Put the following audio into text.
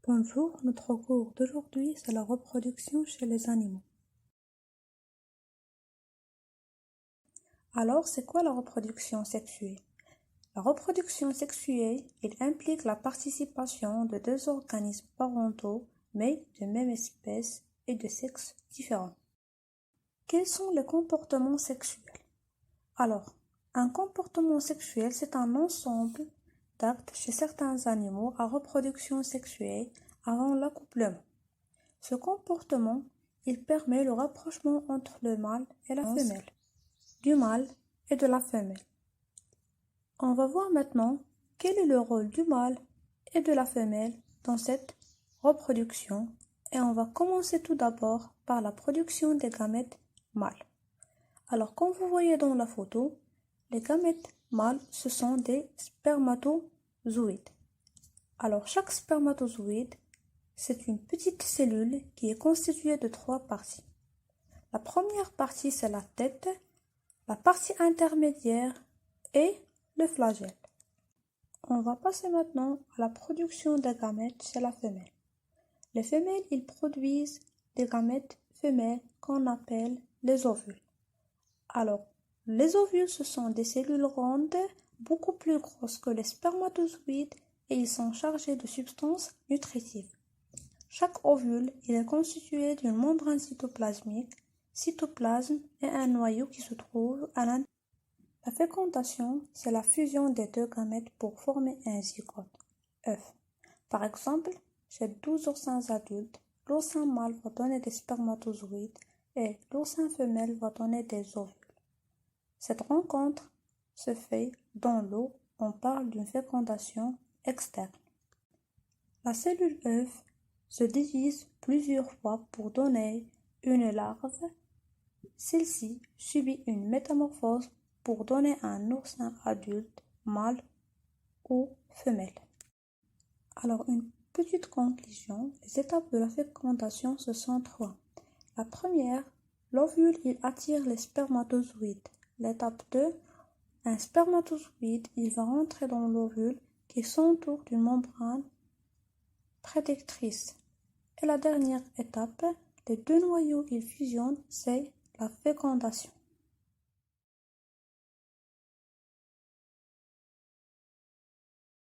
Bonjour, notre cours d'aujourd'hui c'est la reproduction chez les animaux. Alors, c'est quoi la reproduction sexuée? La reproduction sexuée, il implique la participation de deux organismes parentaux, mais de même espèce et de sexes différents. Quels sont les comportements sexuels? Alors, un comportement sexuel, c'est un ensemble d'actes chez certains animaux à reproduction sexuelle avant l'accouplement. Ce comportement, il permet le rapprochement entre le mâle et la femelle, du mâle et de la femelle. On va voir maintenant quel est le rôle du mâle et de la femelle dans cette reproduction et on va commencer tout d'abord par la production des gamètes mâles. Alors, comme vous voyez dans la photo, les gamètes mâles, ce sont des spermatozoïdes. Alors, chaque spermatozoïde, c'est une petite cellule qui est constituée de trois parties. La première partie, c'est la tête, la partie intermédiaire et le flagelle. On va passer maintenant à la production des gamètes chez la femelle. Les femelles, ils produisent des gamètes femelles qu'on appelle les ovules. Alors, les ovules, ce sont des cellules rondes, beaucoup plus grosses que les spermatozoïdes et ils sont chargés de substances nutritives. Chaque ovule il est constitué d'une membrane cytoplasmique, cytoplasme et un noyau qui se trouve à l'intérieur. La fécondation, c'est la fusion des deux gamètes pour former un zygote, œuf. Par exemple, chez 12 oursins adultes, l'oursin mâle va donner des spermatozoïdes et l'oursin femelle va donner des ovules. Cette rencontre se fait dans l'eau, on parle d'une fécondation externe. La cellule œuf se divise plusieurs fois pour donner une larve. Celle-ci subit une métamorphose pour donner un oursin adulte, mâle ou femelle. Alors, une petite conclusion, les étapes de la fécondation, ce sont trois. La première, l'ovule, il attire les spermatozoïdes. L'étape 2, un spermatozoïde, il va rentrer dans l'ovule qui s'entoure d'une membrane protectrice. Et la dernière étape, les deux noyaux ils fusionnent, c'est la fécondation.